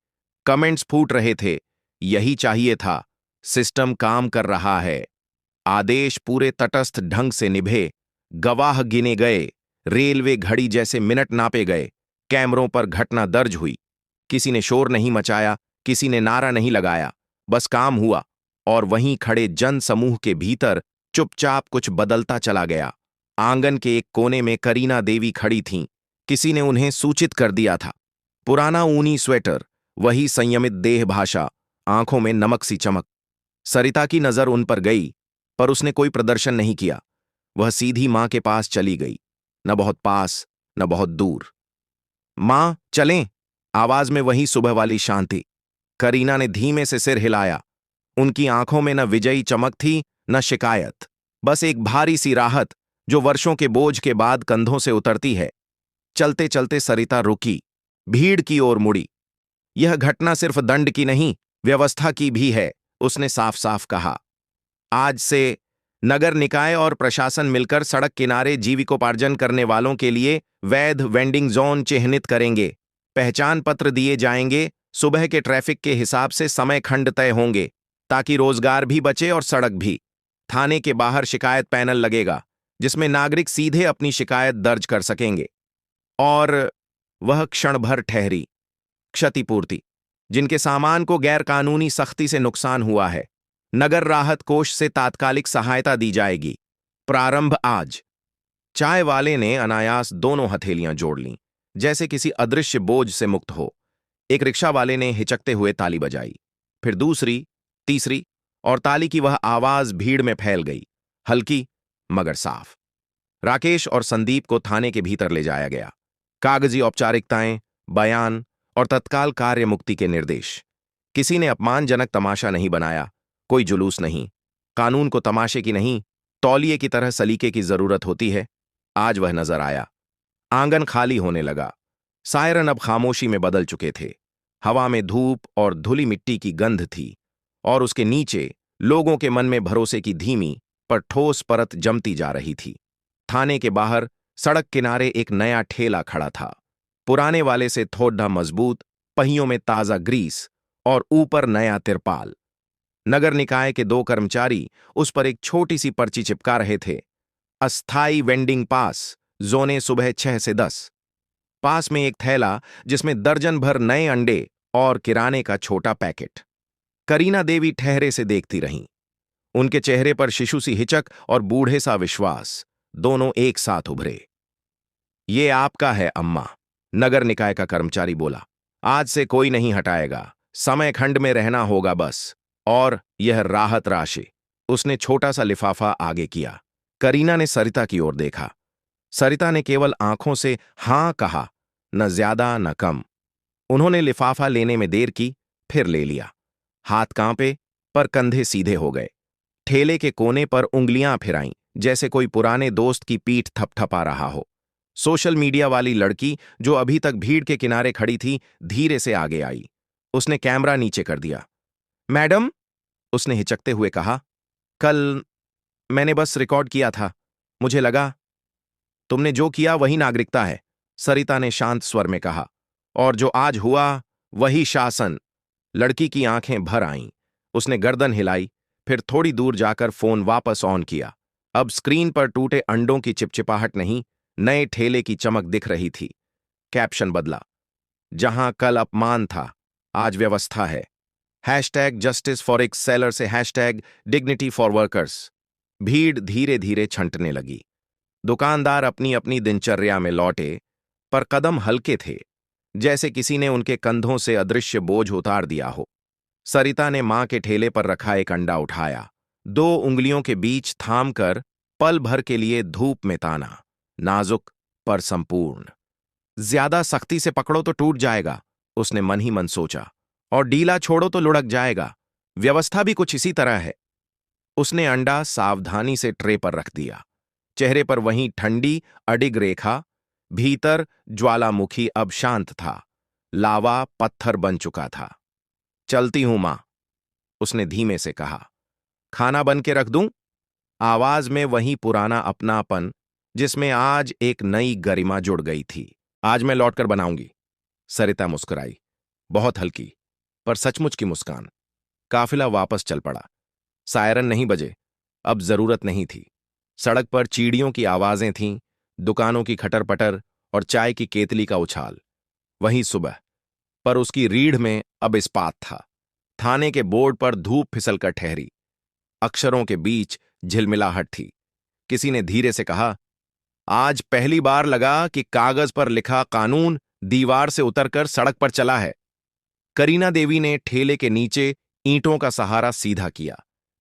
कमेंट्स फूट रहे थे, यही चाहिए था, सिस्टम काम कर रहा है। आदेश पूरे तटस्थ ढंग से निभे, गवाह गिने गए, रेलवे घड़ी जैसे मिनट नापे गए, कैमरों पर घटना दर्ज हुई। किसी ने शोर नहीं मचाया, किसी ने नारा नहीं लगाया, बस काम हुआ। और वहीं खड़े जन समूह के भीतर चुपचाप कुछ बदलता चला गया। आंगन के एक कोने में करीना देवी खड़ी थीं। किसी ने उन्हें सूचित कर दिया था। पुराना ऊनी स्वेटर, वही संयमित देह भाषा, आंखों में नमक सी चमक। सरिता की नजर उन पर गई, पर उसने कोई प्रदर्शन नहीं किया। वह सीधी मां के पास चली गई, न बहुत पास न बहुत दूर। मां, चलें। आवाज में वही सुबह वाली शांति। करीना ने धीमे से सिर हिलाया। उनकी आंखों में न विजयी चमक थी, न शिकायत, बस एक भारी सी राहत, जो वर्षों के बोझ के बाद कंधों से उतरती है। चलते चलते सरिता रुकी, भीड़ की ओर मुड़ी। यह घटना सिर्फ दंड की नहीं, व्यवस्था की भी है, उसने साफ साफ कहा। आज से नगर निकाय और प्रशासन मिलकर सड़क किनारे जीविकोपार्जन करने वालों के लिए वैध वेंडिंग जोन चिह्नित करेंगे। पहचान पत्र दिए जाएंगे। सुबह के ट्रैफिक के हिसाब से समय खंड तय होंगे, ताकि रोजगार भी बचे और सड़क भी। थाने के बाहर शिकायत पैनल लगेगा, जिसमें नागरिक सीधे अपनी शिकायत दर्ज कर सकेंगे। और वह क्षण भर ठहरी। क्षतिपूर्ति। जिनके सामान को गैरकानूनी सख्ती से नुकसान हुआ है, नगर राहत कोष से तात्कालिक सहायता दी जाएगी। प्रारंभ आज। चाय वाले ने अनायास दोनों हथेलियां जोड़ लीं, जैसे किसी अदृश्य बोझ से मुक्त हो। एक रिक्शा वाले ने हिचकते हुए ताली बजाई, फिर दूसरी, तीसरी, और ताली की वह आवाज भीड़ में फैल गई, हल्की मगर साफ। राकेश और संदीप को थाने के भीतर ले जाया गया। कागजी औपचारिकताएं, बयान और तत्काल कार्य मुक्ति के निर्देश। किसी ने अपमानजनक तमाशा नहीं बनाया, कोई जुलूस नहीं। कानून को तमाशे की नहीं, तौलिए की तरह सलीके की जरूरत होती है। आज वह नजर आया। आंगन खाली होने लगा। सायरन अब खामोशी में बदल चुके थे। हवा में धूप और धुली मिट्टी की गंध थी, और उसके नीचे लोगों के मन में भरोसे की धीमी पर ठोस परत जमती जा रही थी। थाने के बाहर सड़क किनारे एक नया ठेला खड़ा था, पुराने वाले से थोड़ा मजबूत, पहियों में ताजा ग्रीस और ऊपर नया तिरपाल। नगर निकाय के 2 कर्मचारी उस पर एक छोटी सी पर्ची चिपका रहे थे, अस्थाई वेंडिंग पास, जोने सुबह 6 से 10। पास में एक थैला जिसमें दर्जन भर नए अंडे और किराने का छोटा पैकेट। करीना देवी ठहरे से देखती रहीं। उनके चेहरे पर शिशु सी हिचक और बूढ़े सा विश्वास, दोनों एक साथ उभरे। ये आपका है अम्मा, नगर निकाय का कर्मचारी बोला। आज से कोई नहीं हटाएगा, समय खंड में रहना होगा बस। और यह राहत राशि। उसने छोटा सा लिफाफा आगे किया। करीना ने सरिता की ओर देखा। सरिता ने केवल आंखों से हां कहा, न ज्यादा न कम। उन्होंने लिफाफा लेने में देर की, फिर ले लिया। हाथ कांपे, पर कंधे सीधे हो गए। ठेले के कोने पर उंगलियां फिराईं, जैसे कोई पुराने दोस्त की पीठ थपथपा रहा हो। सोशल मीडिया वाली लड़की, जो अभी तक भीड़ के किनारे खड़ी थी, धीरे से आगे आई। उसने कैमरा नीचे कर दिया। मैडम, उसने हिचकते हुए कहा, कल मैंने बस रिकॉर्ड किया था। मुझे लगा तुमने जो किया वही नागरिकता है, सरिता ने शांत स्वर में कहा। और जो आज हुआ वही शासन। लड़की की आंखें भर आईं। उसने गर्दन हिलाई, फिर थोड़ी दूर जाकर फोन वापस ऑन किया। अब स्क्रीन पर टूटे अंडों की चिपचिपाहट नहीं, नए ठेले की चमक दिख रही थी। कैप्शन बदला, जहां कल अपमान था, आज व्यवस्था है। Hashtag justice for x seller से हैशटैग डिग्निटी फॉर वर्कर्स। भीड़ धीरे धीरे छंटने लगी। दुकानदार अपनी अपनी दिनचर्या में लौटे, पर कदम हल्के थे, जैसे किसी ने उनके कंधों से अदृश्य बोझ उतार दिया हो। सरिता ने मां के ठेले पर रखा एक अंडा उठाया, 2 उंगलियों के बीच थाम कर पल भर के लिए धूप में ताना। नाजुक पर संपूर्ण। ज्यादा सख्ती से पकड़ो तो टूट जाएगा, उसने मन ही मन सोचा, और ढीला छोड़ो तो लुढ़क जाएगा। व्यवस्था भी कुछ इसी तरह है। उसने अंडा सावधानी से ट्रे पर रख दिया। चेहरे पर वहीं ठंडी अडिग रेखा। भीतर ज्वालामुखी अब शांत था। लावा पत्थर बन चुका था। चलती हूं मां, उसने धीमे से कहा। खाना बन के रख दूं? आवाज में वही पुराना अपनापन, जिसमें आज एक नई गरिमा जुड़ गई थी। आज मैं लौटकर बनाऊंगी, सरिता मुस्कुराई, बहुत हल्की पर सचमुच की मुस्कान। काफिला वापस चल पड़ा। सायरन नहीं बजे, अब जरूरत नहीं थी। सड़क पर चीड़ियों की आवाजें थीं, दुकानों की खटर-पटर और चाय की केतली का उछाल। वहीं सुबह, पर उसकी रीढ़ में अब इस्पात था। थाने के बोर्ड पर धूप फिसलकर ठहरी। अक्षरों के बीच झिलमिलाहट थी। किसी ने धीरे से कहा, आज पहली बार लगा कि कागज पर लिखा कानून दीवार से उतरकर सड़क पर चला है। करीना देवी ने ठेले के नीचे ईंटों का सहारा सीधा किया,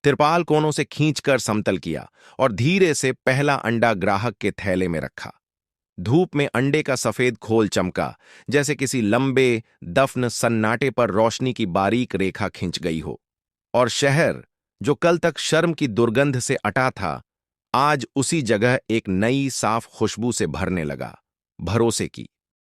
तिरपाल कोनों से खींचकर समतल किया और धीरे से पहला अंडा ग्राहक के थैले में रखा। धूप में अंडे का सफेद खोल चमका, जैसे किसी लंबे दफन सन्नाटे पर रोशनी की बारीक रेखा खिंच गई हो। और शहर, जो कल तक शर्म की दुर्गंध से अटा था, आज उसी जगह एक नई साफ खुशबू से भरने लगा, भरोसे की।